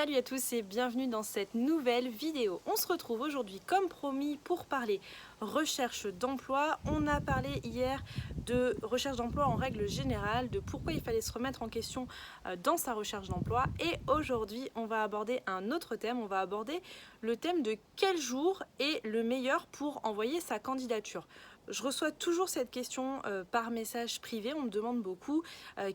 Salut à tous et bienvenue dans cette nouvelle vidéo. On se retrouve aujourd'hui comme promis pour parler recherche d'emploi. On a parlé hier de recherche d'emploi en règle générale, de pourquoi il fallait se remettre en question dans sa recherche d'emploi. Et aujourd'hui, on va aborder un autre thème. On va aborder le thème de quel jour est le meilleur pour envoyer sa candidature. Je reçois toujours cette question par message privé, on me demande beaucoup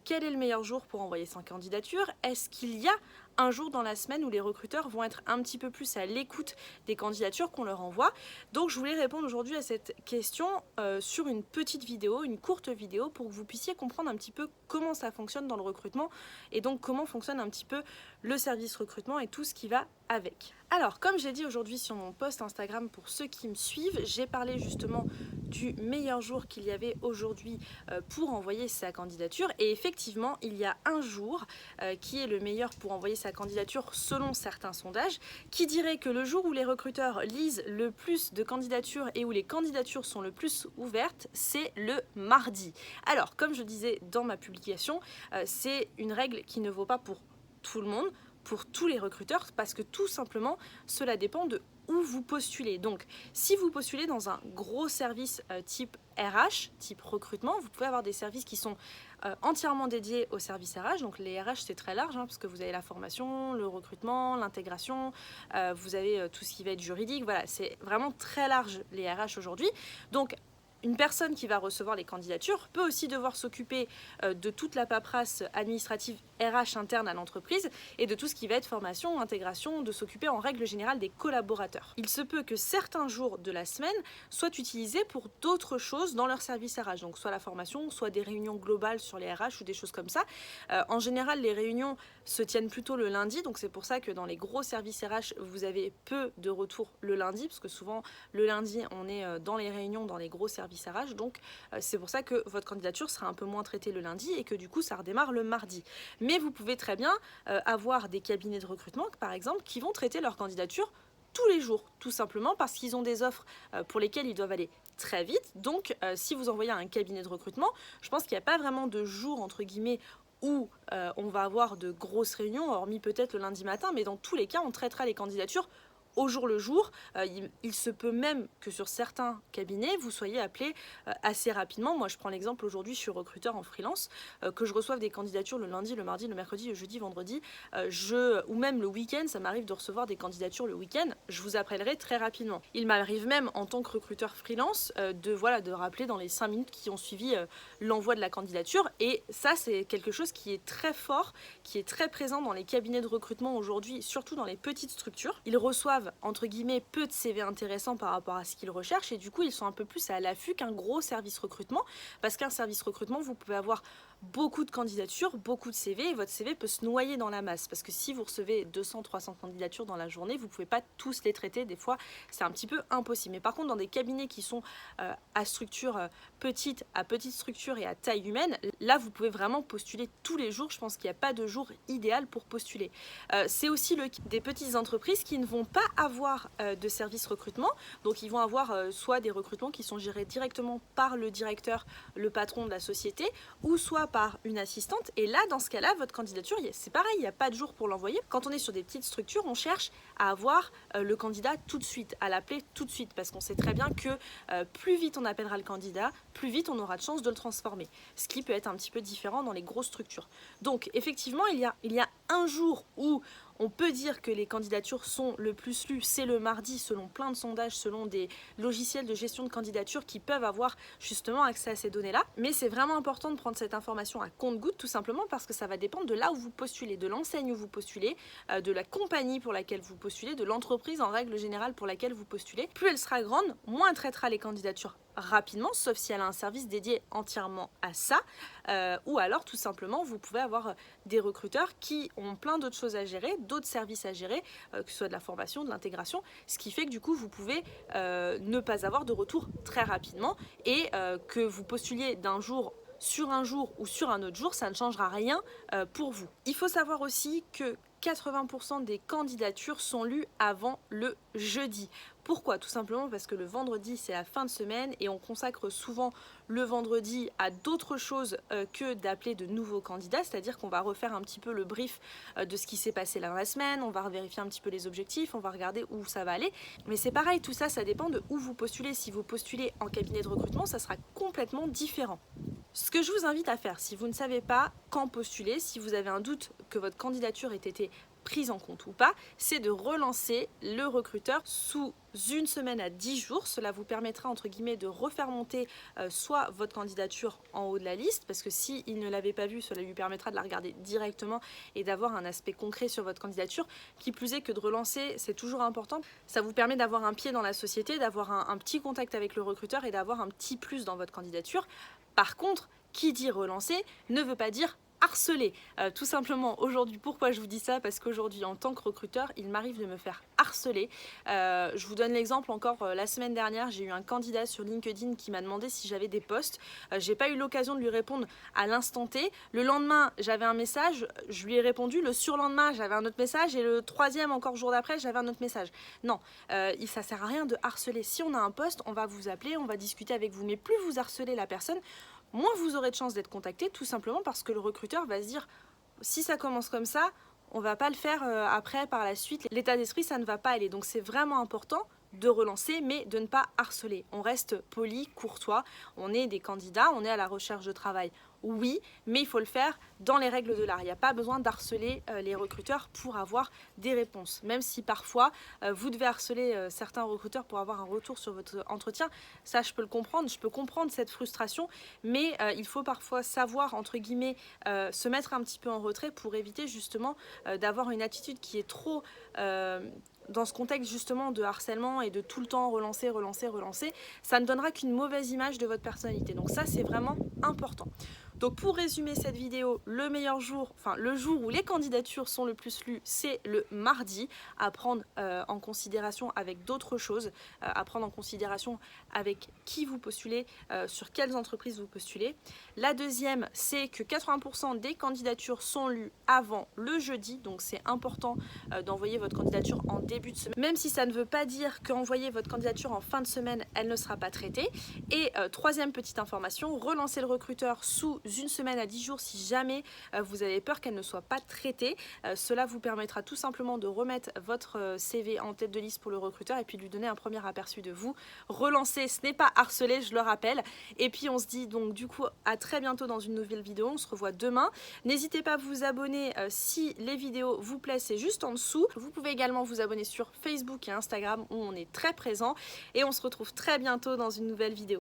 quel est le meilleur jour pour envoyer sa candidature. Est-ce qu'il y a un jour dans la semaine où les recruteurs vont être un petit peu plus à l'écoute des candidatures qu'on leur envoie? Donc je voulais répondre aujourd'hui à cette question sur une petite vidéo, une courte vidéo, pour que vous puissiez comprendre un petit peu comment ça fonctionne dans le recrutement et donc comment fonctionne un petit peu le service recrutement et tout ce qui va avec. Alors, comme j'ai dit aujourd'hui sur mon post Instagram pour ceux qui me suivent, j'ai parlé justement du meilleur jour qu'il y avait aujourd'hui pour envoyer sa candidature. Et effectivement, il y a un jour qui est le meilleur pour envoyer sa candidature selon certains sondages, qui dirait que le jour où les recruteurs lisent le plus de candidatures et où les candidatures sont le plus ouvertes, c'est le mardi. Alors, comme je disais dans ma publication, c'est une règle qui ne vaut pas pour tout le monde, pour tous les recruteurs, parce que tout simplement, cela dépend de où vous postulez. Donc, si vous postulez dans un gros service type RH, type recrutement, vous pouvez avoir des services qui sont entièrement dédiés au service RH. Donc, les RH, c'est très large, parce que vous avez la formation, le recrutement, l'intégration, vous avez tout ce qui va être juridique. Voilà, c'est vraiment très large, les RH aujourd'hui. Donc, une personne qui va recevoir les candidatures peut aussi devoir s'occuper de toute la paperasse administrative RH interne à l'entreprise et de tout ce qui va être formation, intégration, de s'occuper en règle générale des collaborateurs. Il se peut que certains jours de la semaine soient utilisés pour d'autres choses dans leur service RH, donc soit la formation, soit des réunions globales sur les RH ou des choses comme ça. En général, les réunions se tiennent plutôt le lundi, donc c'est pour ça que dans les gros services RH, vous avez peu de retours le lundi, parce que souvent le lundi, on est dans les réunions, dans les gros services RH, donc c'est pour ça que votre candidature sera un peu moins traitée le lundi et que du coup ça redémarre le mardi. Mais vous pouvez très bien avoir des cabinets de recrutement par exemple qui vont traiter leur candidature tous les jours, tout simplement parce qu'ils ont des offres pour lesquelles ils doivent aller très vite. Donc si vous envoyez à un cabinet de recrutement, je pense qu'il n'y a pas vraiment de jour entre guillemets où on va avoir de grosses réunions, hormis peut-être le lundi matin, mais dans tous les cas on traitera les candidatures au jour le jour. Il se peut même que sur certains cabinets, vous soyez appelé assez rapidement. Moi, je prends l'exemple aujourd'hui, je suis recruteur en freelance, que je reçoive des candidatures le lundi, le mardi, le mercredi, le jeudi, vendredi, ou même le week-end, ça m'arrive de recevoir des candidatures le week-end, je vous appellerai très rapidement. Il m'arrive même en tant que recruteur freelance de rappeler dans les 5 minutes qui ont suivi l'envoi de la candidature. Et ça, c'est quelque chose qui est très fort, qui est très présent dans les cabinets de recrutement aujourd'hui, surtout dans les petites structures. Ils reçoivent entre guillemets peu de CV intéressants par rapport à ce qu'ils recherchent et du coup ils sont un peu plus à l'affût qu'un gros service recrutement, parce qu'un service recrutement vous pouvez avoir beaucoup de candidatures, beaucoup de CV et votre CV peut se noyer dans la masse, parce que si vous recevez 200-300 candidatures dans la journée, vous pouvez pas tous les traiter, des fois c'est un petit peu impossible. Mais par contre dans des cabinets qui sont à structure petite, à petite structure et à taille humaine, là vous pouvez vraiment postuler tous les jours. Je pense qu'il n'y a pas de jour idéal pour postuler. C'est aussi le cas des petites entreprises qui ne vont pas avoir de service recrutement, donc ils vont avoir soit des recrutements qui sont gérés directement par le directeur, le patron de la société, ou soit par une assistante. Et là, dans ce cas-là, votre candidature, c'est pareil, il n'y a pas de jour pour l'envoyer. Quand on est sur des petites structures, on cherche à avoir le candidat tout de suite, à l'appeler tout de suite, parce qu'on sait très bien que plus vite on appellera le candidat, plus vite on aura de chance de le transformer, ce qui peut être un petit peu différent dans les grosses structures. Donc effectivement, il y a un jour où on peut dire que les candidatures sont le plus lues, c'est le mardi, selon plein de sondages, selon des logiciels de gestion de candidature qui peuvent avoir justement accès à ces données-là. Mais c'est vraiment important de prendre cette information à compte-gouttes, tout simplement parce que ça va dépendre de là où vous postulez, de l'enseigne où vous postulez, de la compagnie pour laquelle vous postulez, de l'entreprise en règle générale pour laquelle vous postulez. Plus elle sera grande, moins elle traitera les candidatures rapidement, sauf si elle a un service dédié entièrement à ça, ou alors tout simplement vous pouvez avoir des recruteurs qui ont plein d'autres choses à gérer, d'autres services à gérer, que ce soit de la formation, de l'intégration, ce qui fait que du coup vous pouvez ne pas avoir de retour très rapidement, et que vous postuliez d'un jour sur un jour ou sur un autre jour, ça ne changera rien pour vous. Il faut savoir aussi que 80% des candidatures sont lues avant le jeudi. Pourquoi? Tout simplement parce que le vendredi c'est la fin de semaine et on consacre souvent le vendredi à d'autres choses que d'appeler de nouveaux candidats, c'est-à-dire qu'on va refaire un petit peu le brief de ce qui s'est passé dans la semaine, on va vérifier un petit peu les objectifs, on va regarder où ça va aller. Mais c'est pareil, tout ça, ça dépend de où vous postulez. Si vous postulez en cabinet de recrutement, ça sera complètement différent. Ce que je vous invite à faire, si vous ne savez pas quand postuler, si vous avez un doute que votre candidature ait été prise en compte ou pas, c'est de relancer le recruteur sous une semaine à 10 jours. Cela vous permettra entre guillemets de refaire monter soit votre candidature en haut de la liste, parce que s'il ne l'avait pas vue, cela lui permettra de la regarder directement et d'avoir un aspect concret sur votre candidature. Qui plus est que de relancer, c'est toujours important. Ça vous permet d'avoir un pied dans la société, d'avoir un petit contact avec le recruteur et d'avoir un petit plus dans votre candidature. Par contre, qui dit relancer ne veut pas dire harceler. Tout simplement aujourd'hui, pourquoi je vous dis ça? Parce qu'aujourd'hui en tant que recruteur, il m'arrive de me faire harceler. Je vous donne l'exemple encore, la semaine dernière, j'ai eu un candidat sur LinkedIn qui m'a demandé si j'avais des postes. J'ai pas eu l'occasion de lui répondre à l'instant T. Le lendemain, j'avais un message, je lui ai répondu. Le surlendemain, j'avais un autre message et le troisième, encore jour d'après, j'avais un autre message. Non, ça sert à rien de harceler. Si on a un poste, on va vous appeler, on va discuter avec vous. Mais plus vous harcelez la personne, moins vous aurez de chances d'être contacté, tout simplement parce que le recruteur va se dire si ça commence comme ça, on va pas le faire après par la suite. L'état d'esprit, ça ne va pas aller. Donc c'est vraiment important de relancer, mais de ne pas harceler. On reste poli, courtois, on est des candidats, on est à la recherche de travail. Oui, mais il faut le faire dans les règles de l'art. Il n'y a pas besoin d'harceler les recruteurs pour avoir des réponses. Même si parfois, vous devez harceler certains recruteurs pour avoir un retour sur votre entretien. Ça, je peux le comprendre. Je peux comprendre cette frustration. Mais il faut parfois savoir, entre guillemets, se mettre un petit peu en retrait pour éviter justement d'avoir une attitude qui est trop... dans ce contexte justement de harcèlement et de tout le temps relancer, ça ne donnera qu'une mauvaise image de votre personnalité. Donc ça, c'est vraiment important. Donc pour résumer cette vidéo, le meilleur jour, enfin le jour où les candidatures sont le plus lues, c'est le mardi, à prendre en considération avec d'autres choses, à prendre en considération avec qui vous postulez, sur quelles entreprises vous postulez. La deuxième, c'est que 80% des candidatures sont lues avant le jeudi, donc c'est important d'envoyer votre candidature en début de semaine, même si ça ne veut pas dire qu'envoyer votre candidature en fin de semaine, elle ne sera pas traitée. Et troisième petite information, relancer le recruteur sous une semaine à 10 jours si jamais vous avez peur qu'elle ne soit pas traitée. Cela vous permettra tout simplement de remettre votre CV en tête de liste pour le recruteur et puis de lui donner un premier aperçu de vous. Relancer, ce n'est pas harceler, je le rappelle. Et puis on se dit donc du coup à très bientôt dans une nouvelle vidéo. On se revoit demain. N'hésitez pas à vous abonner si les vidéos vous plaisent, c'est juste en dessous. Vous pouvez également vous abonner sur Facebook et Instagram où on est très présent. Et on se retrouve très bientôt dans une nouvelle vidéo.